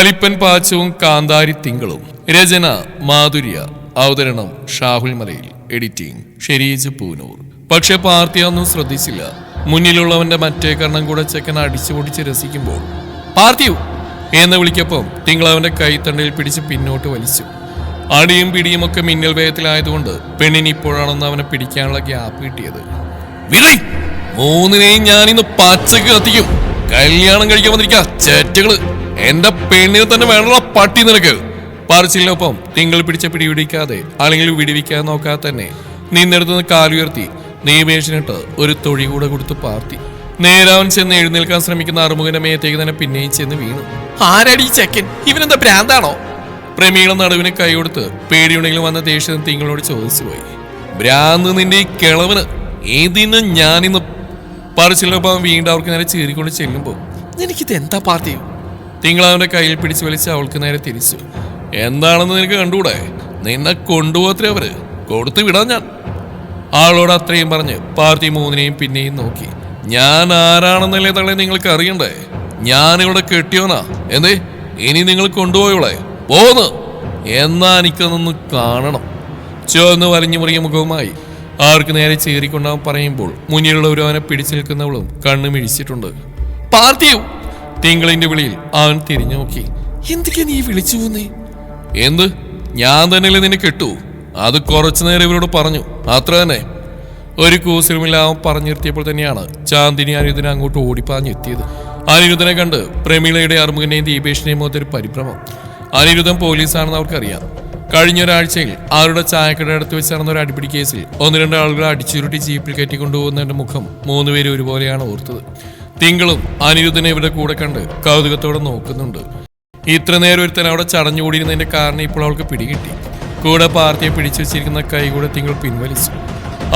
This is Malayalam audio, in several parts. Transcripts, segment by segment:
കലിപ്പൻ പാച്ചവും കാന്താരി തിങ്കളും. രചന മാധുര്യ. അവതരണം ഷാഹുൽ മലയിൽ. എഡിറ്റിംഗ് ഷെരീജ് പൂനൂർ. പക്ഷെ പാർത്തി ഒന്നും ശ്രദ്ധിച്ചില്ല. മുന്നിലുള്ളവന്റെ മറ്റേ കർണം കൂടെ ചെക്കൻ അടിച്ചു പൊടിച്ച് രസിക്കുമ്പോൾ പാർത്തിയു എന്ന് വിളിക്കപ്പം തിങ്കൾ അവന്റെ കൈത്തണ്ടയിൽ പിടിച്ച് പിന്നോട്ട് വലിച്ചു. അടിയും പിടിയും ഒക്കെ മിന്നൽ വേഗത്തിലായതുകൊണ്ട് പെണ്ണിന് ഇപ്പോഴാണെന്ന് അവനെ പിടിക്കാനുള്ള ഗ്യാപ്പ് കിട്ടിയത്. വിളി മൂന്നിനെയും ഞാനിന്ന് പച്ചക്ക് കത്തിക്കും. കല്യാണം കഴിക്കാൻ വന്നിരിക്ക ചേറ്റകള്. എന്റെ പെണ്ണിനെ തന്നെ വേണമുള്ള പട്ടി നിനക്ക്. പറച്ചിലിനൊപ്പം തിങ്കൾ പിടിച്ച പിടിപിടിക്കാതെ അല്ലെങ്കിൽ വിടിവിക്കാതെ നോക്കാതെ തന്നെ നിന്നെടുത്തുനിന്ന് കാലുയർത്തി നീമേഷിനിട്ട് ഒരു തൊഴി കൂടെ കൊടുത്ത് പാർത്തി. നേരാവൻ ചെന്ന് എഴുന്നേൽക്കാൻ ശ്രമിക്കുന്ന അറുമുഖന്റെ മേത്തേക്ക് തന്നെ പിന്നെയും ചെന്ന് വീണു. ആരടി ചെക്കൻ? ഇവനെന്താ ഭ്രാന്താണോ? പ്രമീള നടുവിന് കൈ കൊടുത്ത് പേടിയുണ്ടെങ്കിലും വന്ന ദേഷ്യം തിങ്കളോട് ചോദിച്ചു പോയി. ഭ്രാന്ത് നിന്റെ ഈ കിളവന്. ഏതിന് ഞാനിന്ന്. പറച്ചിലൊപ്പം വീണ്ടും അവർക്ക് നേരെ ചീറിക്കൊണ്ട് ചെല്ലുമ്പോൾ എനിക്കിത് എന്താ പാർത്തി? തിങ്കൾ അവന്റെ കയ്യിൽ പിടിച്ചു വലിച്ച് അവൾക്ക് നേരെ തിരിച്ചു. എന്താണെന്ന് നിനക്ക് കണ്ടുകൂടെ? നിന്നെ കൊണ്ടുപോകത്രേ അവര്. കൊടുത്തു വിടാൻ ഞാൻ. ആളോട് അത്രയും പറഞ്ഞ് പാർട്ടി മൂന്നിനെയും പിന്നെയും നോക്കി. ഞാൻ ആരാണെന്നല്ലേ തള്ളേ നിങ്ങൾക്ക് അറിയണ്ടേ? ഞാനിവിടെ കെട്ടിയോനാ. എന്തേ ഇനി നിങ്ങൾ കൊണ്ടുപോയോളെ പോന്ന് എന്നാ എനിക്കൊന്നൊന്ന് കാണണം. ചുവന്ന് വലിഞ്ഞു മുറിയ മുഖവുമായി അവർക്ക് നേരെ ചീറിക്കൊണ്ടാൻ പറയുമ്പോൾ മുന്നിലുള്ളവർ അവനെ പിടിച്ചു നിൽക്കുന്നവളും കണ്ണു മിഴിച്ചിട്ടുണ്ട്. പാർട്ടിയോ? തിങ്കളിന്റെ വിളിയിൽ അവൻ തിരിഞ്ഞു നോക്കി. എന്തൊക്കെയാ നീ വിളിച്ചു പോന്നേ? എന്ത്? ഞാൻ തന്നെയല്ലേ നിന്നെ കെട്ടു? അത് കുറച്ചു നേരം ഇവരോട് പറഞ്ഞു, അത്ര തന്നെ. ഒരു കൂസലുമില്ല അവൻ പറഞ്ഞു നിർത്തിയപ്പോൾ തന്നെയാണ് ചാന്ദിനി അനിരുദ്ധനെ അങ്ങോട്ട് ഓടിപ്പാഞ്ഞെത്തിയത്. അനിരുദ്ധനെ കണ്ട് പ്രമീളയുടെ അറുമുഖന്റെയും ദീപേഷിന്റെയും മുഖത്തൊരു പരിഭ്രമം. അനിരുദ്ധൻ പോലീസാണെന്ന് അവർക്കറിയാം. കഴിഞ്ഞ ഒരാഴ്ചയിൽ അവരുടെ ചായക്കട അടുത്ത് വെച്ച് നടന്ന ഒരു അടിപിടി കേസിൽ ഒന്ന് രണ്ട് ആളുകൾ അടിച്ചുരുട്ടി ജീപ്പിൽ കയറ്റിക്കൊണ്ടുപോകുന്നതിന്റെ മുഖം മൂന്നുപേരും ഒരുപോലെയാണ് ഓർത്തത്. തിങ്കളും അനിരുദ്ധനെ ഇവരുടെ കൂടെ കണ്ട് കൗതുകത്തോടെ നോക്കുന്നുണ്ട്. ഇത്ര നേരം ഒരുത്തൻ അവിടെ ചടഞ്ഞുകൂടിയിരുന്നതിന്റെ കാരണം ഇപ്പോൾ അവൾക്ക് പിടികിട്ടി. കൂടെ പാർട്ടിയെ പിടിച്ചു വെച്ചിരിക്കുന്ന കൈ കൂടെ തിങ്കൾ പിൻവലിച്ചു.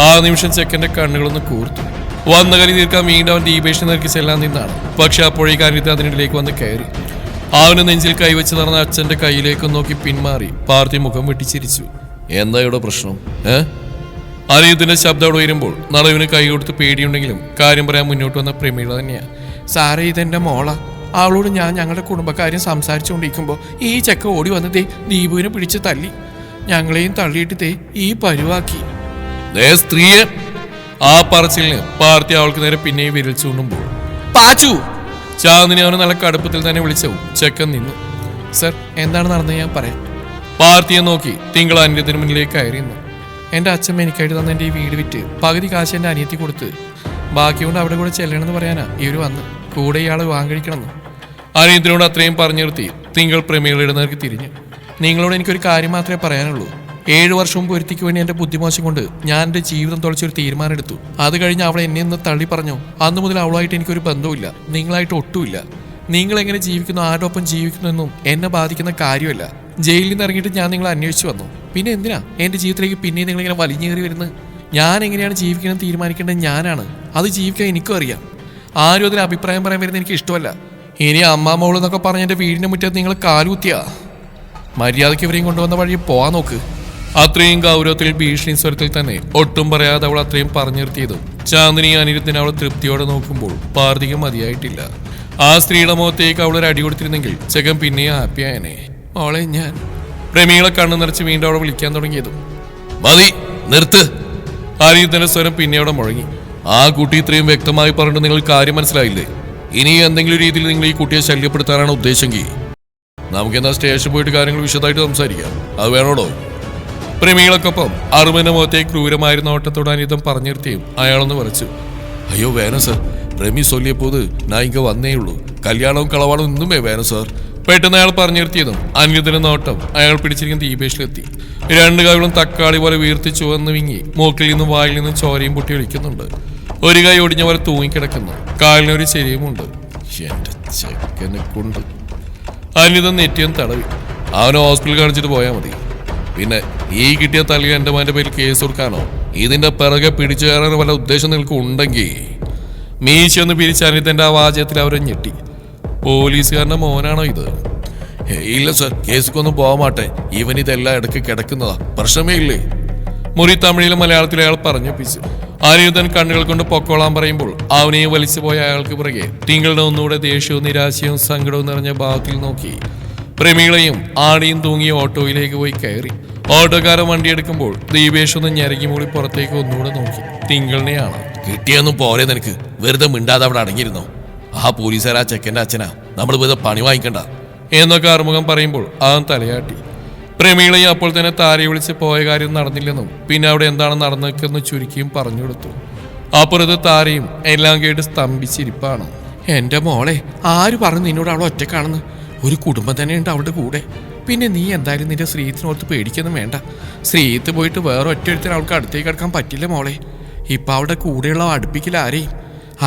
ആ നിമിഷം ചെക്കന്റെ കണ്ണുകളൊന്ന് കൂർത്തു. വന്ന കരി തീർക്കാൻ വീണ്ടും അവൻ ദീപേഷിനെ നിരക്കി ചെല്ലാൻ നിന്നാണ്. പക്ഷെ അപ്പോഴേക്ക് അനിരുദ്ധ അതിനിടയിലേക്ക് വന്ന് കയറി. അവന് നെഞ്ചിൽ കൈവച്ച് നടന്ന അച്ഛന്റെ കയ്യിലേക്ക് നോക്കി പിന്മാറി പാർട്ടി മുഖം വെട്ടിച്ചിരിച്ചു. എന്താ ഇവിടെ പ്രശ്നം? അനിരുദ്ധിന്റെ ശബ്ദം അവിടെ ഉയരുമ്പോൾ നടുവിന് കൈ കൊടുത്ത് പേടിയുണ്ടെങ്കിലും കാര്യം പറയാൻ മുന്നോട്ട് വന്ന പ്രമീള തന്നെയാ. സാറേ, ഇതെന്റെ മോള. അവളോട് ഞാൻ ഞങ്ങളുടെ കുടുംബക്കാര്യം സംസാരിച്ചുകൊണ്ടിരിക്കുമ്പോൾ ഈ ചെക്ക ഓടി വന്നതേ ദീപുവിനെ പിടിച്ച് തല്ലി. ഞങ്ങളെയും തള്ളിയിട്ട് ഈ പരുവാക്കി. സ്ത്രീയെ ആ പറച്ചിലിന് പാർട്ടി അവൾക്ക് നേരെ പിന്നെയും വിരൽ ചൂണ്ടുമ്പോൾ പാച്ചു ചാന്ദിനി അവന് നല്ല കടുപ്പത്തിൽ തന്നെ വിളിച്ചു. ചെക്കൻ നിന്നു. സർ, എന്താണ് നടന്നത് ഞാൻ പറയാം. പാർട്ടിയെ നോക്കി തിങ്കൾ അന്യത്തിന് മുന്നിലേക്ക് കയറിയുന്നു. എൻ്റെ അച്ഛൻ എനിക്കായിട്ട് തന്നെ എൻ്റെ ഈ വീട് വിറ്റ് പകുതി കാശ് എൻ്റെ അനിയത്തി കൊടുത്ത് ബാക്കി കൊണ്ട് അവിടെ കൂടെ ചെല്ലണമെന്ന് പറയാനാ ഇവര് വന്ന്. കൂടെ ഇയാളെ വാങ്ങിക്കണമെന്ന്. അനിയത്തിനോട് അത്രയും പറഞ്ഞു നിർത്തി തിങ്കൾ പ്രമീളയുടെ നേർക്ക് തിരിഞ്ഞു. നിങ്ങളോട് എനിക്കൊരു കാര്യം മാത്രമേ പറയാനുള്ളൂ. 7 വർഷം മുമ്പ് ഒരുത്തിക്ക് വേണ്ടി എൻ്റെ ബുദ്ധിമോശം കൊണ്ട് ഞാൻ എൻ്റെ ജീവിതം തുളച്ചൊരു തീരുമാനം എടുത്തു. അത് കഴിഞ്ഞ് അവളെ എന്നെ ഒന്ന് തള്ളി പറഞ്ഞു. അന്നു മുതൽ അവളായിട്ട് എനിക്കൊരു ബന്ധവുമില്ല, നിങ്ങളായിട്ട് ഒട്ടുമില്ല. നിങ്ങളെങ്ങനെ ജീവിക്കുന്നു, ആരോടൊപ്പം ജീവിക്കുന്നു എന്നും എന്നെ ബാധിക്കുന്ന കാര്യമല്ല. ജയിലിൽ നിന്ന് ഇറങ്ങിയിട്ട് ഞാൻ നിങ്ങളെ അന്വേഷിച്ചു വന്നു. പിന്നെ എന്തിനാ എൻ്റെ ജീവിതത്തിലേക്ക് പിന്നെയും നിങ്ങളിങ്ങനെ വലിഞ്ഞേറി വരുന്നത്? ഞാൻ എങ്ങനെയാണ് ജീവിക്കണം തീരുമാനിക്കേണ്ടത് ഞാനാണ്. അത് ജീവിക്കാൻ എനിക്കും അറിയാം. ആരും അതിൽ അഭിപ്രായം പറയാൻ വരുന്നത് എനിക്ക് ഇഷ്ടമല്ല. ഇനി അമ്മ മോള് എന്നൊക്കെ പറഞ്ഞ് എൻ്റെ വീടിൻ്റെ മുറ്റത്ത് നിങ്ങൾ കാലുകുത്തിയാ. മര്യാദയ്ക്ക് ഇവരെയും കൊണ്ടുവന്ന വഴി പോവാൻ നോക്ക്. അത്രയും ഗൗരവത്തിൽ ഭീഷണി സ്വരത്തിൽ തന്നെ ഒട്ടും പറയാതെ അവൾ അത്രയും പറഞ്ഞു നിർത്തിയതും ചാന്ദിനി അനിരുദ്ധിനെ അവൾ തൃപ്തിയോടെ നോക്കുമ്പോൾ പാർത്തിക്ക് മതിയായിട്ടില്ല. ആ സ്ത്രീയുടെ മുഖത്തേക്ക് അവൾ ഒരു അടി കൊടുത്തിരുന്നെങ്കിൽ ചെക്കൻ പിന്നെയും ഹാപ്പിയായനെ. അവളെ ഞാൻ പ്രമീളെ കണ്ണു നിറച്ച് വീണ്ടും അവളെ വിളിക്കാൻ തുടങ്ങിയതും മതി നിർത്ത്. അനിരുദ്ധന്റെ സ്വരം പിന്നെ അവിടെ മുഴങ്ങി. ആ കുട്ടി ഇത്രയും വ്യക്തമായി പറഞ്ഞിട്ട് നിങ്ങൾ കാര്യം മനസ്സിലായില്ലേ? ഇനി എന്തെങ്കിലും രീതിയിൽ നിങ്ങൾ ഈ കുട്ടിയെ ശല്യപ്പെടുത്താനാണ് ഉദ്ദേശമെങ്കിൽ നമുക്കെന്താ സ്റ്റേഷൻ പോയിട്ട് കാര്യങ്ങൾ വിശദമായിട്ട് സംസാരിക്കാം. അത് വേണോടോ? പ്രമീളക്കൊപ്പം അറുമന്റെ മുഖത്തേക്ക് ക്രൂരമായിരുന്ന ഓട്ടത്തോട് അനിതം പറഞ്ഞു നിർത്തിയും അയാളൊന്ന് വരച്ചു. അയ്യോ വേണം സാർ, പ്രമി സൊല്ലിയപ്പോത് ഞാൻ ഇങ്ങ വന്നേ ഉള്ളൂ. കല്യാണവും കളവാണോ ഒന്നുമേ വേണം സാർ. പെട്ടെന്ന് അയാൾ പറഞ്ഞു നിർത്തിയതും അനിരുദ്ധന്റെ നോട്ടം അയാൾ പിടിച്ചിരിക്കുന്ന ദീപേഷിലെത്തി. 2 കൈകളും തക്കാളി പോലെ വീർത്തി ചുവന്ന് വിങ്ങി മൂക്കിൽ നിന്നും വായിൽ നിന്നും ചോരയും പൊട്ടി ഒളിക്കുന്നുണ്ട്. ഒരു കൈ ഒടിഞ്ഞ പോലെ തൂങ്ങിക്കിടക്കുന്നു. കാലിനൊരു ചെരിയുമുണ്ട്. എന്റെ ചെക്കനെ കൊണ്ട് അനിരുദ്ധം നെറ്റിയൊന്ന് തടവി. അവനെ ഹോസ്പിറ്റലിൽ കാണിച്ചിട്ട് പോയാൽ മതി. പിന്നെ ഈ കിട്ടിയ തലയിൽ എൻ്റെ മോൻ്റെ പേരിൽ കേസ് കൊടുക്കാനോ ഇതിന്റെ പിറകെ പിടിച്ചു കയറാനോ വല്ല ഉദ്ദേശം നിങ്ങൾക്ക് ഉണ്ടെങ്കിൽ മീശയൊന്ന് പിരിച്ച് അനിരുദ്ധന്റെ ആ വാചകത്തിൽ അവരെ ഞെട്ടി. പോലീസുകാരന്റെ മോനാണോ ഇത്? ഇല്ല സർ, കേസിക്കൊന്നും പോകാൻ മാട്ടെ. ഇവൻ ഇതെല്ലാം ഇടയ്ക്ക് കിടക്കുന്നതാ, പ്രശ്നമേ ഇല്ലേ? മുറി തമിഴിലും മലയാളത്തിലും അയാൾ പറഞ്ഞൊപ്പിച്ചു. അനിരുദ്ധൻ കണ്ണുകൾ കൊണ്ട് പൊക്കോളാൻ പറയുമ്പോൾ അവനെയും വലിച്ചു പോയ അയാൾക്ക് പിറകെ തിങ്കളുടെ ഒന്നുകൂടെ ദേഷ്യവും നിരാശയും സങ്കടവും നിറഞ്ഞ ഭാവത്തിൽ നോക്കി പ്രമീളയും ആടിയും തൂങ്ങിയ ഓട്ടോയിലേക്ക് പോയി കയറി. ഓട്ടോക്കാരൻ വണ്ടിയെടുക്കുമ്പോൾ ദീപേഷ് ഒന്ന് ഞെരങ്ങി മൂളി പുറത്തേക്ക് ഒന്നുകൂടെ നോക്കി. തിങ്കളിനെയാണ്. കിട്ടിയൊന്നും പോരെ നിനക്ക്, വെറുതെ മിണ്ടാതെ അവിടെ അടങ്ങിയിരുന്നോ? ആ പോലീസുകാർ ആ ചെക്കൻ്റെ അച്ഛനാ, നമ്മൾ വെറുതെ പണി വാങ്ങിക്കണ്ട എന്നൊക്കെ ആറുമുഖം പറയുമ്പോൾ അവൻ തലയാട്ടി. പ്രമീളയും അപ്പോൾ തന്നെ താരയെ വിളിച്ച് പോയ കാര്യം നടന്നില്ലെന്നും പിന്നെ അവിടെ എന്താണ് നടന്നതെന്ന് ചുരുക്കിയും പറഞ്ഞു കൊടുത്തു. അപ്പുറത്ത് താരയും എല്ലാം കേട്ട് സ്തംഭിച്ചിരിപ്പാണ്. എൻ്റെ മോളെ, ആര് പറഞ്ഞു നിന്നോട് അവളെ ഒറ്റക്കാണെന്ന്? ഒരു കുടുംബം തന്നെയുണ്ട് അവളുടെ കൂടെ. പിന്നെ നീ എന്തായാലും നിന്റെ ശ്രീത്തിനോർത്ത് പേടിക്കൊന്നും വേണ്ട. ശ്രീത്ത് പോയിട്ട് വേറെ ഒറ്റ അവൾക്ക് അടുത്തേക്ക് കിടക്കാൻ പറ്റില്ല മോളെ. ഇപ്പം അവളുടെ കൂടെയുള്ള അടുപ്പിക്കില്ല ആരെയും.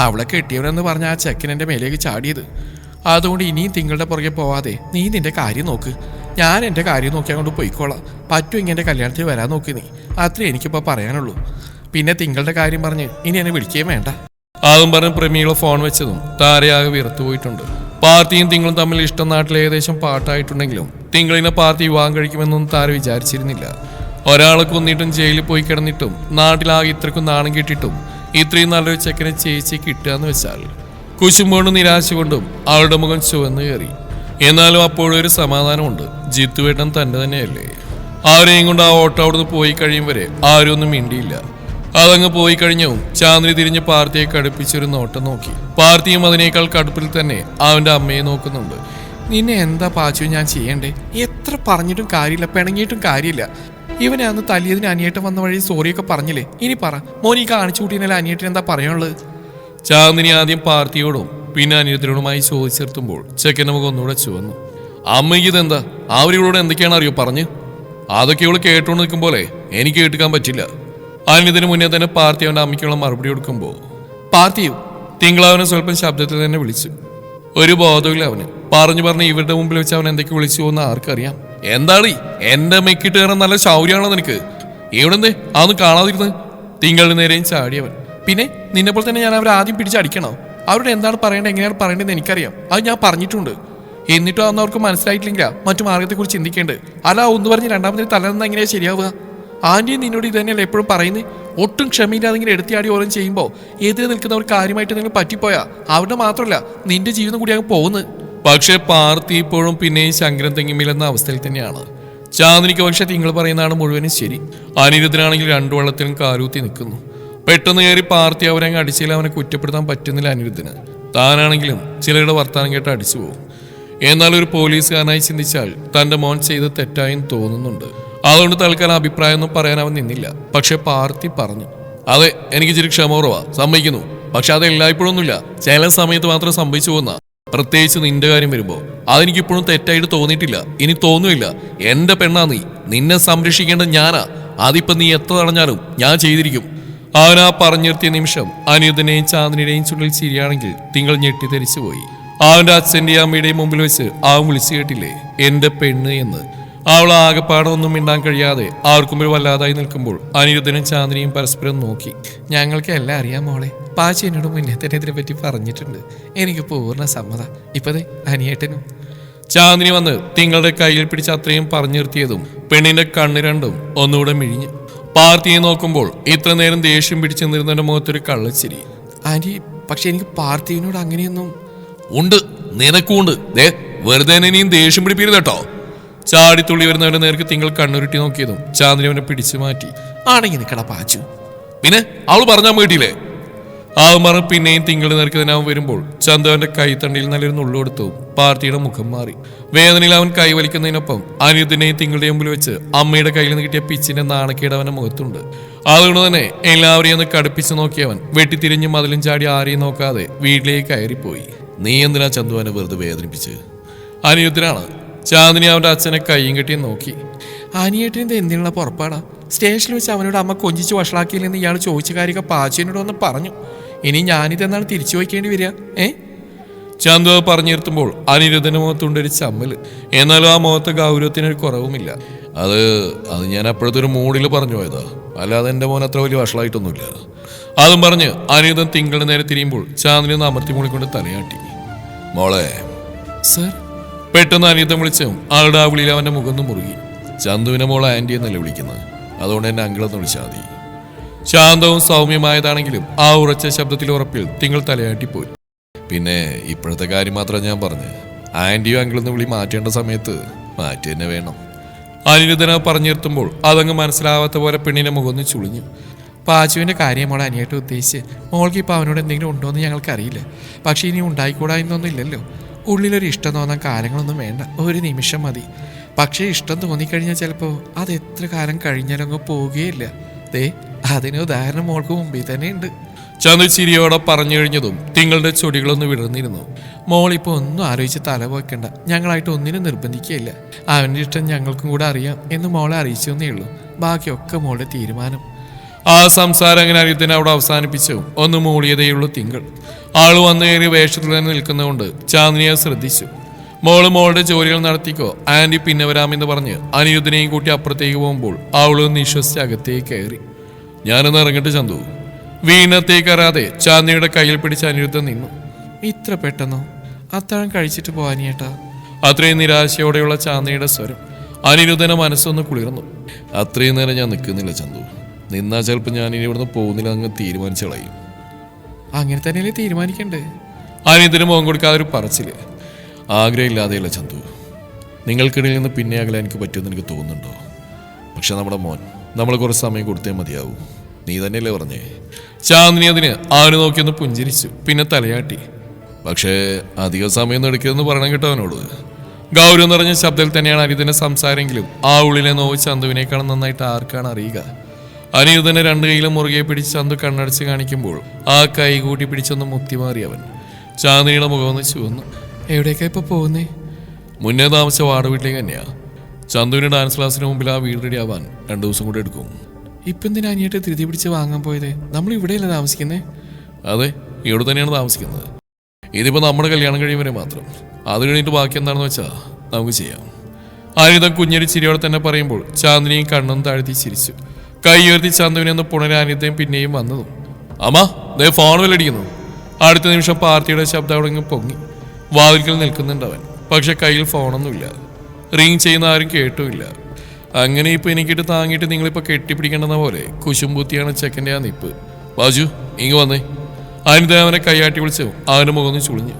അവളെ കെട്ടിയവനെന്ന് പറഞ്ഞ ആ ചെക്കൻ എൻ്റെ മേലേക്ക് ചാടിയത്. അതുകൊണ്ട് ഇനിയും തിങ്കളുടെ പുറകെ പോവാതെ നീ നിന്റെ കാര്യം നോക്ക്. ഞാൻ എൻ്റെ കാര്യം നോക്കി അങ്ങോട്ട് പോയിക്കോളാം. പറ്റുമെങ്കിൽ എൻ്റെ കല്യാണത്തിൽ വരാൻ നോക്കി നീ. അത്രേ എനിക്കിപ്പോൾ പറയാനുള്ളൂ. പിന്നെ തിങ്കളുടെ കാര്യം പറഞ്ഞ് ഇനി എന്നെ വിളിക്കുകയും വേണ്ട. അതും പറഞ്ഞ് പ്രമീള ഫോൺ വെച്ചതും താരയാകെ വിറത്തുപോയിട്ടുണ്ട്. പാർട്ടിയും തിങ്കളും തമ്മിൽ ഇഷ്ടം നാട്ടിൽ ഏകദേശം പാട്ടായിട്ടുണ്ടെങ്കിലും തിങ്കളിനെ പാർട്ടി വിവാഹം കഴിക്കുമെന്നൊന്നും താര വിചാരിച്ചിരുന്നില്ല. ഒരാളെ കൊന്നിട്ടും ജയിലിൽ പോയി കിടന്നിട്ടും നാട്ടിലാകെ ഇത്രക്കും നാണം കിട്ടിയിട്ടും ഇത്രയും നല്ലൊരു ചെക്കനെ ചേച്ചി കിട്ടുക എന്ന് വെച്ചാൽ കുശുമ്പോണ്ടും നിരാശ കൊണ്ടും അവളുടെ മുഖം ചുവന്നു കയറി. എന്നാലും അപ്പോഴും ഒരു സമാധാനമുണ്ട്. ജിത്തുവേട്ടൻ തന്റെ തന്നെയല്ലേ. ആരെയും കൊണ്ട് ആ ഓട്ടോ അവിടുന്ന് പോയി കഴിയും വരെ ആരും ഒന്നും മിണ്ടിയില്ല. അതങ്ങ് പോയി കഴിഞ്ഞവും ചാന്ദ്രി തിരിഞ്ഞ് പാർത്തിയെ കടുപ്പിച്ചൊരു നോട്ടം നോക്കി. പാർത്തിയും അതിനേക്കാൾ കടുപ്പിൽ തന്നെ അവന്റെ അമ്മയെ നോക്കുന്നുണ്ട്. നിന്നെ എന്താ പാച്ചു ഞാൻ ചെയ്യണ്ടേ? എത്ര പറഞ്ഞിട്ടും കാര്യമില്ല, പിണങ്ങിയിട്ടും കാര്യമില്ല. ഇവനെ അന്ന് തല്ലിയതിന് അനിയേട്ടൻ വന്ന വഴി സോറിയൊക്കെ പറഞ്ഞില്ലേ? ഇനി പറ മോനീ കാണിച്ചു കൂട്ടിയതിനാൽ അനിയേട്ടൻ എന്താ പറയാനുള്ളത്? ചാന്ദിനി ആദ്യം പാർത്തിയോടും പിന്നെ അനിയത്തിനോടുമായി ചോദിച്ചെടുത്തുമ്പോൾ ചെക്കൻ്റെ മുഖം ഒന്നുകൂടെ ചുവന്നു. അമ്മയ്ക്ക് ഇതെന്താ? അവരിവളോട് എന്തൊക്കെയാണ് അറിയോ പറഞ്ഞു? അതൊക്കെ ഇവള് കേട്ടോണ്ട് നിൽക്കും പോലെ എനിക്ക് കേട്ടുക്കാൻ പറ്റില്ല. അനിയത്തിന് മുന്നേ തന്നെ പാർത്തി അവൻ്റെ അമ്മയ്ക്കുള്ള മറുപടി കൊടുക്കുമ്പോൾ പാർത്തിയോ തിങ്കളവനെ സ്വല്പം ശബ്ദത്തിൽ തന്നെ വിളിച്ചു. ഒരു ബോധമില്ല അവന്. പറഞ്ഞു പറഞ്ഞ് ഇവരുടെ മുമ്പിൽ വെച്ച് അവൻ എന്തൊക്കെ വിളിച്ചു പോകുന്ന ആർക്കറിയാം. എന്താണ് എന്റെ മെക്കിട്ട് കയറാൻ നല്ല ശൗര്യമാണോ നിനക്ക്? എവിടെന്തേ അതൊന്നും കാണാതിരുന്ന്? തിങ്കളുടെ നേരെയും ചാടിയവൻ. പിന്നെ നിന്നെപ്പോൾ തന്നെ ഞാൻ അവരെ ആദ്യം പിടിച്ചടിക്കണോ? അവരുടെ എന്താണ് പറയേണ്ടത്, എങ്ങനെയാണ് പറയേണ്ടതെന്ന് എനിക്കറിയാം. അത് ഞാൻ പറഞ്ഞിട്ടുണ്ട്. എന്നിട്ടും അതൊന്നും അവർക്ക് മനസ്സിലായിട്ടില്ല മറ്റു മാർഗത്തെക്കുറിച്ച് ചിന്തിക്കേണ്ടത്. അല്ല ഒന്ന് പറഞ്ഞ് രണ്ടാമത്തെ തലനിന്ന് എങ്ങനെയാണ് ശരിയാവുക? ആന്റി നിന്നോട് ഇത് തന്നെയല്ല എപ്പോഴും പറയുന്നത്. ഒട്ടും ക്ഷമയില്ലാതെ ഇങ്ങനെ എടുത്തിയാടി ഓരോന്നും ചെയ്യുമ്പോൾ എതിരെ നിൽക്കുന്നവർ കാര്യമായിട്ട് നിങ്ങൾ പറ്റിപ്പോയാ അവരുടെ മാത്രമല്ല നിന്റെ ജീവിതം കൂടി അങ്ങ് പോകുന്നത്. പക്ഷെ പാർത്തി ഇപ്പോഴും പിന്നെയും ശങ്കരൻ തെങ്ങിമില്ലെന്ന അവസ്ഥയിൽ തന്നെയാണ്. ചാന്ദിനിക്ക് പക്ഷെ തിങ്കൾ പറയുന്നതാണ് മുഴുവനും ശരി. അനിരുദ്ധനാണെങ്കിൽ രണ്ടു വള്ളത്തിലും കാലൂത്തി നിൽക്കുന്നു. പെട്ടെന്ന് കയറി പാർത്തി അവരങ്ങ് അടിച്ചാൽ അവനെ കുറ്റപ്പെടുത്താൻ പറ്റുന്നില്ല അനിരുദ്ധന്. താനാണെങ്കിലും ചിലരുടെ വർത്താനം കേട്ട് അടിച്ചു പോകും. എന്നാൽ ഒരു പോലീസുകാരനായി ചിന്തിച്ചാൽ തന്റെ മോൻ ചെയ്ത് തെറ്റായും തോന്നുന്നുണ്ട്. അതുകൊണ്ട് തൽക്കാലം അഭിപ്രായമൊന്നും പറയാൻ അവൻ നിന്നില്ല. പക്ഷെ പാർത്തി പറഞ്ഞു, അതെ എനിക്ക് ഇച്ചിരി ക്ഷമ കുറവാ, സമ്മതിക്കുന്നു. പക്ഷെ അത് എല്ലായ്പ്പോഴൊന്നുമില്ല, ചില സമയത്ത് മാത്രം സംഭവിച്ചു പോകുന്ന. പ്രത്യേകിച്ച് നിന്റെ കാര്യം വരുമ്പോ അതെനിക്കിപ്പോഴും തെറ്റായിട്ട് തോന്നിയിട്ടില്ല, ഇനി തോന്നുമില്ല. എന്റെ പെണ്ണാ നീ, നിന്നെ സംരക്ഷിക്കേണ്ടത് ഞാനാ. അതിപ്പോ നീ എത്ര തടഞ്ഞാലും ഞാൻ ചെയ്തിരിക്കും. അവനാ പറഞ്ഞിർത്തിയ നിമിഷം അനിരുദ്ധനെയും ചാന്ദിനിയുടെയും ചുള്ളിൽ ചിരിയാണെങ്കിൽ തിങ്കൾ ഞെട്ടിത്തെരിച്ചു പോയി. അവന്റെ അച്ഛന്റെയും അമ്മയുടെയും മുമ്പിൽ വെച്ച് അവൻ വിളിച്ചു കേട്ടില്ലേ എന്റെ പെണ്ണ് എന്ന്. അവൾ ആകെപ്പാടൊന്നും മിണ്ടാൻ കഴിയാതെ ആർക്കും ഒരു വല്ലാതായി നിൽക്കുമ്പോൾ അനിരുദ്ധനും ചാന്ദിനിയും പരസ്പരം നോക്കി. ഞങ്ങൾക്ക് എല്ലാം അറിയാം മോളെ. പാച്ചി എന്നോട് മുന്നേ തന്നെ ഇതിനെ പറ്റി പറഞ്ഞിട്ടുണ്ട്. എനിക്ക് പൂർണ്ണ സമ്മത. ഇപ്പതേ അനിയേട്ടനും. ചാന്ദിനി വന്ന് തിങ്കളുടെ കയ്യിൽ പിടിച്ച് അത്രയും പറഞ്ഞു നിർത്തിയതും പെണ്ണിന്റെ കണ്ണ് രണ്ടും ഒന്നുകൂടെ മിഴിഞ്ഞു. പാർത്തിയെ നോക്കുമ്പോൾ ഇത്ര നേരം ദേഷ്യം പിടിച്ചു നിന്നിരുന്നതിന്റെ മുഖത്തൊരു കള്ളച്ചിരി. ആന്റി പക്ഷെ എനിക്ക് പാർത്തിനോട് അങ്ങനെയൊന്നും. ഉണ്ട്, നിനക്കുണ്ട്. വെറുതെ ഇനിയും ദേഷ്യം പിടിപ്പിക്കരുത് കേട്ടോ. ചാടിത്തുള്ളി വരുന്നവരുടെ നേർക്ക് തിങ്കൾ കണ്ണുരുട്ടി നോക്കിയതും ചാന്ദിനി അവനെ പിടിച്ചു മാറ്റി. ആണെങ്കിൽ നിൽക്കട പാച്ചു. പിന്നെ അവൾ പറഞ്ഞാൽ കേട്ടില്ലേ? അവൻ പറഞ്ഞ് പിന്നെയും തിങ്കളുടെ നേർക്ക് തന്നെ അവൻ വരുമ്പോൾ ചന്ദവന്റെ കൈത്തണ്ടിയിൽ നല്ലൊരു നുള്ളുകൊടുത്തു. പാർത്തിയുടെ മുഖം മാറി. വേദനയിൽ അവൻ കൈവലിക്കുന്നതിനൊപ്പം അനിരുദ്ധിനെയും തിങ്കളുടെ മുമ്പിൽ വെച്ച് അമ്മയുടെ കയ്യിൽ നിന്ന് കിട്ടിയ പിച്ചിന്റെ നാണക്കേട് അവന്റെ മുഖത്തുണ്ട്. അതുകൊണ്ട് തന്നെ എല്ലാവരെയും ഒന്ന് കടുപ്പിച്ച് നോക്കിയവൻ വെട്ടിത്തിരിഞ്ഞ് മതിലും ചാടി ആരെയും നോക്കാതെ വീട്ടിലേക്ക് കയറിപ്പോയി. നീ എന്തിനാ ചന്ദുവനെ വെറുതെ വേദനിപ്പിച്ച്? അനിരുദ്ധനാണ്. ചാന്ദിനി അവന്റെ അച്ഛനെ കൈയും കെട്ടിയും നോക്കി. അനിയേട്ടൻ്റെ എന്തിനുള്ള പുറപ്പാടാ? സ്റ്റേഷനിൽ വെച്ച് അവനോട് അമ്മ കൊഞ്ചിച്ച് വഷളാക്കിയില്ലെന്ന് ഇയാൾ ചോദിച്ച കാര്യമൊക്കെ പാച്ചുവിനോട് ഒന്ന് പറഞ്ഞു. ഇനി ഞാനിതെന്നാണ് തിരിച്ചു വയ്ക്കേണ്ടി വരിക? ചന്തു പറഞ്ഞു നിർത്തുമ്പോൾ അനിരുദ്ധന്റെ മുഖത്തുണ്ടൊരു ചമ്മല്. എന്നാലും ആ മുഖത്ത് ഗൗരവത്തിനൊരു കുറവുമില്ല. അത് ഞാൻ അപ്പോഴത്തെ ഒരു മൂഡിൽ പറഞ്ഞു പോയതാ, അല്ലാതെ എൻ്റെ മോൻ അത്ര വലിയ വഷളായിട്ടൊന്നുമില്ല. അതും പറഞ്ഞ് അനിരുദ്ധൻ തിങ്കളുടെ നേരെ തിരിയുമ്പോൾ ചാന്ദിനി ഒന്ന് അമർത്തി മൂളിക്കൊണ്ട് തലയാട്ടി. മോളെ. സർ. പെട്ടെന്ന് അനിരുദ്ധം വിളിച്ചും ആളുടെ ആ വിളിയിൽ അവന്റെ മുഖം മുറുകി. ചന്തുവിനെ മോളെ ആന്റി എന്നല്ലേ വിളിക്കുന്നത്, അതുകൊണ്ട് എന്നെ അങ്കിളെന്ന് വിളിച്ചാൽ മതി. ശാന്തവും സൗമ്യമായതാണെങ്കിലും ആ ഉറച്ച ശബ്ദത്തിൽ ഉറപ്പിൽ തിങ്കൾ തലയാട്ടിപ്പോയി. പിന്നെ ഇപ്പോഴത്തെ കാര്യം മാത്രം ഞാൻ പറഞ്ഞു, ആന്റിയോ അങ്കിളെന്ന് വിളി മാറ്റേണ്ട സമയത്ത് മാറ്റി തന്നെ വേണം. അനിരുദ്ധന പറഞ്ഞു നിർത്തുമ്പോൾ അതങ്ങ് മനസ്സിലാവാത്ത പോലെ പെണ്ണിന്റെ മുഖമൊന്ന് ചുളിഞ്ഞു. പാച്ചുവിന്റെ കാര്യം മോളെ അനിയായിട്ട് ഉദ്ദേശിച്ച് മോൾക്ക് ഇപ്പോൾ അവനോട് എന്തെങ്കിലും ഉണ്ടോ എന്ന് ഞങ്ങൾക്കറിയില്ല. പക്ഷെ ഇനി ഉണ്ടായിക്കൂടാ എന്നൊന്നും ഇല്ലല്ലോ. ഉള്ളിലൊരു ഇഷ്ടം തോന്നാൻ കാലങ്ങളൊന്നും വേണ്ട, ഒരു നിമിഷം മതി. പക്ഷേ ഇഷ്ടം തോന്നിക്കഴിഞ്ഞാൽ ചിലപ്പോൾ അത് എത്ര കാലം കഴിഞ്ഞാലും അങ്ങ് പോവുകയില്ല. ദേ അതിന് ഉദാഹരണം മോൾക്ക് മുമ്പിൽ തന്നെ ഉണ്ട്. ചന്ദ്ര ചിരിയോടെ പറഞ്ഞു കഴിഞ്ഞതും തിങ്കളുടെ ചൊടികളൊന്ന് വിടർന്നിരുന്നു. മോളിപ്പോൾ ഒന്നും ആലോചിച്ച് തല പോയിക്കണ്ട, ഞങ്ങളായിട്ട് ഒന്നിനും നിർബന്ധിക്കുകയില്ല. അവൻ്റെ ഇഷ്ടം ഞങ്ങൾക്കും കൂടെ അറിയാം എന്ന് മോളെ അറിയിച്ചെന്നേ ഉള്ളൂ. ബാക്കിയൊക്കെ മോളുടെ തീരുമാനം. ആ സംസാരം അങ്ങനെ അനിരുദ്ധനെ അവിടെ അവസാനിപ്പിച്ചു. ഒന്ന് മൂളിയതേയുള്ളൂ തിങ്കൾ. ആള് വന്നു കയറി വേഷത്തിൽ തന്നെ നിൽക്കുന്നതുകൊണ്ട് ചാന്ദിനിയെ ശ്രദ്ധിച്ചു. മോളുടെ ജോലികൾ നടത്തിക്കോ, ആന്റി പിന്നെ വരാമെന്ന് പറഞ്ഞ് അനിരുദ്ധനെയും കൂട്ടി അപ്പുറത്തേക്ക് പോകുമ്പോൾ അവള് നിശ്വസിച്ച് അകത്തേക്ക് കയറി. ഞാനൊന്ന് ഇറങ്ങട്ടെ ചന്തു. വീണത്തേക്ക് അറിയാതെ ചാന്ദിനിയുടെ കയ്യിൽ പിടിച്ച് അനിരുദ്ധൻ നിന്നു. ഇത്ര പെട്ടെന്നോ? അത്താഴം കഴിച്ചിട്ട് പോവാനിയേട്ടാ. അത്രയും നിരാശയോടെയുള്ള ചാന്ദിനിയുടെ സ്വരം. അനിരുദ്ധനെ മനസ്സൊന്ന് കുളിർന്നു. അത്രയും നേരം ഞാൻ നിൽക്കുന്നില്ല ചന്തു. നിന്നാ ചിലപ്പോൾ ഞാൻ ഇനി ഇവിടുന്ന് പോകുന്നില്ല അങ്ങ് തീരുമാനിച്ചു കളയും. അങ്ങനെ തന്നെയല്ലേ തീരുമാനിക്കണ്ടേ? അനിരുദ്ധന് മുഖം കൊടുക്കാതെ ഒരു പറച്ചില്. ആഗ്രഹമില്ലാതെയല്ല ചന്തു. നിങ്ങൾക്കിടയിൽ നിന്ന് പിന്നെ അകലാൻ എനിക്ക് പറ്റുമെന്ന് എനിക്ക് തോന്നുന്നുണ്ടോ? പക്ഷെ നമ്മുടെ മോൻ നമ്മൾ കുറച്ച് സമയം കൊടുത്തേ മതിയാവൂ. നീ തന്നെയല്ലേ പറഞ്ഞേ? ചാന്ദിനി അതിന് അവന് നോക്കിയൊന്ന് പുഞ്ചിരിച്ചു, പിന്നെ തലയാട്ടി. പക്ഷേ അധികം സമയം എടുക്കരുതെന്ന് പറയണം കേട്ടോ അവനോട്. ഗൗരവം നിറഞ്ഞ ശബ്ദത്തിൽ തന്നെയാണ് അനിരുദ്ധന്റെ സംസാരമെങ്കിലും ആ ഉള്ളിലെ നോവ് ചന്തുവിനേക്കാളും നന്നായിട്ട് ആർക്കാണ് അറിയുക. അനിരുദ്ധനെ രണ്ട് കൈയിലും മുറുകെ പിടിച്ച് ചന്തു കണ്ണടച്ച് കാണിക്കുമ്പോൾ ആ കൈ കൂട്ടി പിടിച്ചൊന്ന് മുത്തിമാറി അവൻ. ചാന്ദിനിയുടെ മുഖമൊന്ന് ചുവന്നു. എവിടേക്കാ ഇപ്പൊ പോകുന്നേ? മുന്നേ താമസിച്ച വാട വീട്ടിലേക്ക് തന്നെയാ. ചന്തുവിന് ഡാൻസ് ക്ലാസ്സിന് മുമ്പിൽ ആ വീട് റെഡി ആവാൻ 2 ദിവസം കൂടെ എടുക്കും. ഇപ്പം എന്തിനാ അനിയായിട്ട് ധൃതി പിടിച്ച് വാങ്ങാൻ പോയത്? നമ്മൾ ഇവിടെയല്ലേ താമസിക്കുന്നേ? അതെ, ഇവിടെ തന്നെയാണ് താമസിക്കുന്നത്. ഇതിപ്പോ നമ്മുടെ കല്യാണം കഴിയും വരെ മാത്രം. അത് കഴിഞ്ഞിട്ട് ബാക്കി എന്താണെന്ന് വെച്ചാൽ നമുക്ക് ചെയ്യാം. അനിരുദ്ധൻ കുഞ്ഞൊരു ചിരിയോടെ തന്നെ പറയുമ്പോൾ ചാന്ദിനിയും കണ്ണും താഴ്ത്തി ചിരിച്ചു. കൈ ഉയർത്തി ചന്തുവിനെ ഒന്ന് പുണരാൻ അനിരുദ്ധൻ പിന്നെയും വന്നതും. അമ്മ ദേ ഫോൺ വിലടിക്കുന്നു. അടുത്ത നിമിഷം പാർട്ടിയുടെ ശബ്ദം അവിടെ പൊങ്ങി. വാതിൽക്കൽ നിൽക്കുന്നുണ്ടവൻ. പക്ഷെ കയ്യിൽ ഫോണൊന്നുമില്ല. റിങ് ചെയ്യുന്ന ആരും കേട്ടുമില്ല. അങ്ങനെ ഇപ്പൊ എനിക്കിട്ട് താങ്ങിയിട്ട് നിങ്ങളിപ്പോ കെട്ടിപ്പിടിക്കേണ്ടെന്ന പോലെ കുശുംബൂത്തിയാണ് ചെക്കൻ്റെ ആ നിപ്പ്. ബാജു ഇങ്ങ് വന്നേ. അനിത അവനെ കൈയാട്ടി വിളിച്ചു. അവന്റെ മുഖം ചുളിഞ്ഞു.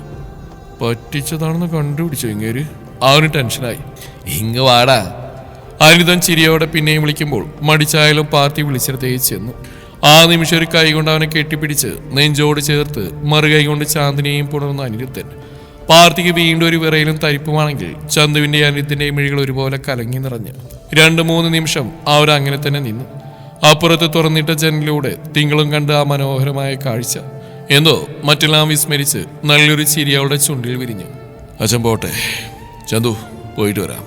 പറ്റിച്ചതാണെന്ന് കണ്ടുപിടിച്ചു ഇങ്ങേര്. അവന് ടെൻഷനായി. ഇങ്ങ് വാടാ. അനിതൻ ചിരിയോടെ പിന്നെയും വിളിക്കുമ്പോൾ മടിച്ചായാലും പാർട്ടി വിളിച്ചിടത്തേക്ക് ചെന്നു. ആ നിമിഷം ഒരു കൈ കൊണ്ട് അവനെ കെട്ടിപ്പിടിച്ച് നെഞ്ചോട് ചേർത്ത് മറുകൈ കൊണ്ട് ചാന്ദിനെയും പുണർന്ന അനിരുദ്ധൻ. പാർട്ടിക്ക് വീണ്ടും ഒരു വിറയിലും തരിപ്പുമാണെങ്കിൽ ചന്തുവിന്റെയും അനിരുദ്ധന്റെയും മിഴികൾ ഒരുപോലെ കലങ്ങി നിറഞ്ഞു. 2-3 നിമിഷം അവരങ്ങനെ തന്നെ നിന്നു. അപ്പുറത്ത് തുറന്നിട്ട ജനലിലൂടെ തിങ്കളും കണ്ട് ആ മനോഹരമായ കാഴ്ച എന്തോ മറ്റെല്ലാം വിസ്മരിച്ച് നല്ലൊരു ചിരി അവളുടെ ചുണ്ടിൽ വിരിഞ്ഞു. അച്ഛൻ പോട്ടെ ചന്തു, പോയിട്ട് വരാം.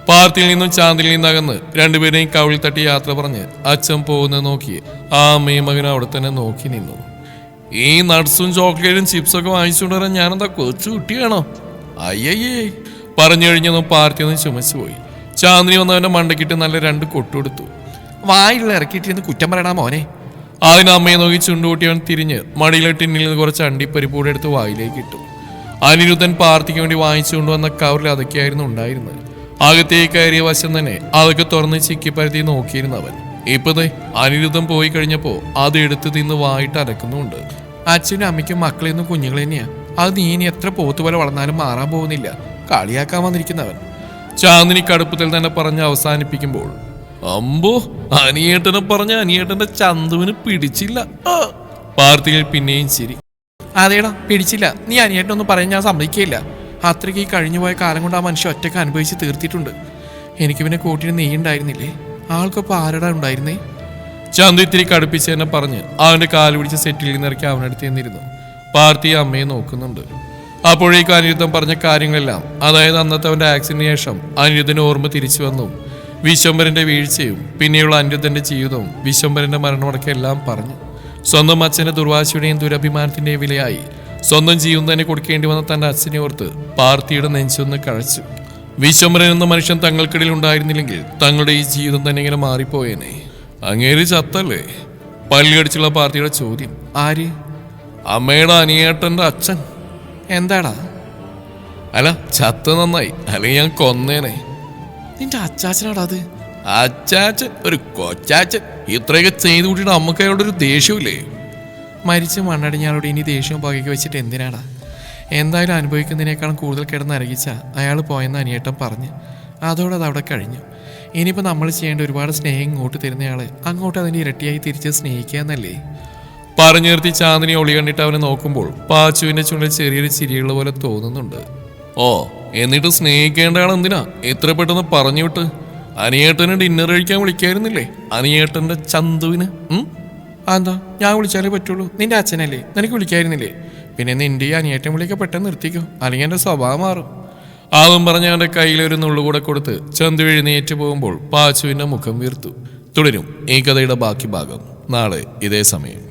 പാർട്ടിയിൽ നിന്നും ചാന്ദിൽ നിന്നകന്ന് രണ്ടുപേരെയും കവിളിൽ തട്ടി യാത്ര പറഞ്ഞ് അച്ഛൻ പോകുന്നത് നോക്കി ആ അമ്മയും മകനും അവിടെ തന്നെ നോക്കി നിന്നു. ഈ നട്ട്സും ചോക്ലേറ്റും ചിപ്സൊക്കെ വാങ്ങിച്ചുകൊണ്ട് വരാൻ ഞാനെന്താ കൊച്ചു കുട്ടിയാണോ? അയ്യയ്യേ പറഞ്ഞു കഴിഞ്ഞൊന്നും പാർട്ടിയൊന്നും ചുമച്ചു പോയി. ചാന്ദിനി വന്നവന്റെ മണ്ടക്കിട്ട് നല്ല 2 കൊട്ടുകൊടുത്തു. വായിലുള്ള ഇറക്കിയിട്ടിരുന്ന് കുറ്റം പറയണ മോനെ. അതിന് അമ്മയെ നോക്കി ചുണ്ടുകൂട്ടിയവൻ തിരിഞ്ഞ് മടിയിലെ ടിന്നിൽ നിന്ന് കുറച്ച് അണ്ടിപ്പരിപ്പൂടെ എടുത്ത് വായിലേക്ക് ഇട്ടു. അനിരുദ്ധൻ പാർട്ടിക്ക് വേണ്ടി വാങ്ങിച്ചു കൊണ്ടുവന്ന കവറിൽ അതൊക്കെയായിരുന്നു ഉണ്ടായിരുന്നത്. അകത്തേക്ക് കയറിയ വശം തന്നെ അതൊക്കെ തുറന്ന് ചിക്കിപ്പരത്തി നോക്കിയിരുന്നവൻ. ഇപ്പതേ അനിരുദ്ധം പോയി കഴിഞ്ഞപ്പോ അത് എടുത്ത് തിന്ന് വായിട്ട് അരക്കുന്നുണ്ട്. അച്ഛനും അമ്മയ്ക്കും മക്കളെയൊന്നും കുഞ്ഞുങ്ങൾ തന്നെയാ. അത് നീ ഇനി എത്ര പോത്തുപോലെ വളർന്നാലും മാറാൻ പോകുന്നില്ല. കളിയാക്കാൻ വന്നിരിക്കുന്നവൻ. ചാന്ദിനി കടുപ്പത്തിൽ തന്നെ പറഞ്ഞ് അവസാനിപ്പിക്കുമ്പോൾ അമ്പോ അനിയേട്ടനെ പറഞ്ഞ അനിയേട്ടന്റെ ചന്തുവിന് പിടിച്ചില്ല. പാർട്ടിയിൽ പിന്നെയും ചിരി. അതേടാ പിടിച്ചില്ല. നീ അനിയേട്ടനൊന്നും പറയാൻ ഞാൻ സമ്മതിക്കുകയില്ല. അത്രയ്ക്ക് ഈ കഴിഞ്ഞുപോയ കാലം കൊണ്ട് ആ മനുഷ്യ ഒറ്റയ്ക്ക് അനുഭവിച്ച് തീർത്തിട്ടുണ്ട്. എനിക്ക് പിന്നെ കൂട്ടിന് നീ ഉണ്ടായിരുന്നില്ലേ? ആൾക്കൊപ്പം ആരടാ ഉണ്ടായിരുന്നേ? ചന്തു ഇത്തിരി കടുപ്പിച്ച് തന്നെ പറഞ്ഞ് അവന്റെ കാല് പിടിച്ച് സെറ്റിൽ നിന്നിറക്കി അവനടുത്ത് നിന്നിരുന്നു. പാർട്ടി അമ്മയെ നോക്കുന്നുണ്ട്. അപ്പോഴേക്കും അനിരുദ്ധൻ പറഞ്ഞ കാര്യങ്ങളെല്ലാം, അതായത് അന്നത്തെ അവന്റെ ആക്സിഡന്റിന് ശേഷം അനിരുദ്ധന് ഓർമ്മ തിരിച്ചു വന്നു. വിശ്വംഭരന്റെ വീഴ്ചയും പിന്നെയുള്ള അനിരുദ്ധന്റെ ജീവിതവും വിശ്വംഭരന്റെ മരണമടക്കം എല്ലാം പറഞ്ഞു. സ്വന്തം അച്ഛന്റെ ദുർവാശിയുടെയും ദുരഭിമാനത്തിന്റെയും വിലയായി സ്വന്തം ജീവൻ തന്നെ കൊടുക്കേണ്ടി വന്ന തന്റെ അച്ഛനെ ഓർത്ത് പാർട്ടിയുടെ നെഞ്ചൊന്ന് കഴച്ചു. വിശ്വംഭരൻ എന്ന മനുഷ്യൻ തങ്ങൾക്കിടയിൽ ഉണ്ടായിരുന്നില്ലെങ്കിൽ തങ്ങളുടെ ഈ ജീവിതം തന്നെ ഇങ്ങനെ മാറിപ്പോയേനെ. അങ്ങേര് ചത്തല്ലേ? പള്ളിയടിച്ചുള്ള പാർട്ടിയുടെ ചോദ്യം. ആര്? അമ്മയുടെ അനിയേട്ടന്റെ അച്ഛൻ. എന്താടാ? അല്ല ചത്ത നന്നായി, അല്ലെങ്കിൽ ഞാൻ കൊന്നേനെ. നിന്റെ അച്ചാച്ചനാടാ അത്? അച്ചാച്ചൻ ഒരു കൊച്ചാച്ചൻ. ഇത്രയൊക്കെ ചെയ്തു കൂട്ടിയിട്ട് അമ്മക്ക് അയാളോട് ഒരു ദേഷ്യമില്ലേ? മരിച്ച് മണ്ണടിഞ്ഞാളോട് ഇനി ദേഷ്യവും പകയ്ക്ക് വെച്ചിട്ട് എന്തിനാടാ? എന്തായാലും അനുഭവിക്കുന്നതിനേക്കാളും കൂടുതൽ കിടന്ന് അരകിച്ച അയാൾ പോയെന്ന് അനിയേട്ടൻ പറഞ്ഞ് അതോടെ അതവിടെ കഴിഞ്ഞു. ഇനിയിപ്പോൾ നമ്മൾ ചെയ്യേണ്ട ഒരുപാട് സ്നേഹം ഇങ്ങോട്ട് തരുന്നയാളെ അങ്ങോട്ട് അതിൻ്റെ ഇരട്ടിയായി തിരിച്ച് സ്നേഹിക്കുക എന്നല്ലേ. പറഞ്ഞു നിർത്തി ചാന്ദിനി ഒളി കണ്ടിട്ട് അവനെ നോക്കുമ്പോൾ പാച്ചുവിന്റെ ചുണ്ടിൽ ചെറിയൊരു ചിരിയുള്ള പോലെ തോന്നുന്നുണ്ട്. ഓ, എന്നിട്ട് സ്നേഹിക്കേണ്ട ആൾ എന്തിനാ എത്ര പെട്ടെന്ന് പറഞ്ഞു വിട്ട്? അനിയേട്ടന് ഡിന്നർ കഴിക്കാൻ വിളിക്കായിരുന്നില്ലേ? അനിയേട്ടന്റെ ചന്തുവിന്. അതെന്താ, ഞാൻ വിളിച്ചാലേ പറ്റുള്ളൂ? നിന്റെ അച്ഛനല്ലേ, നിനക്ക് വിളിക്കായിരുന്നില്ലേ? പിന്നെ നിന്റെ ഈ അനിയേട്ടൻ വിളിക്കാൻ പെട്ടെന്ന് നിർത്തിക്കോ, അല്ലെങ്കിൽ എൻ്റെ സ്വഭാവം മാറും. ആവും പറഞ്ഞ അവന്റെ കയ്യിലൊരു നുള്ളുകൂടെ കൊടുത്ത് ചന്തു എഴുന്നേറ്റ് പോകുമ്പോൾ പാച്ചുവിന്റെ മുഖം വീർത്തു. തുടരും ഈ കഥയുടെ ബാക്കി ഭാഗം നാളെ ഇതേ സമയം.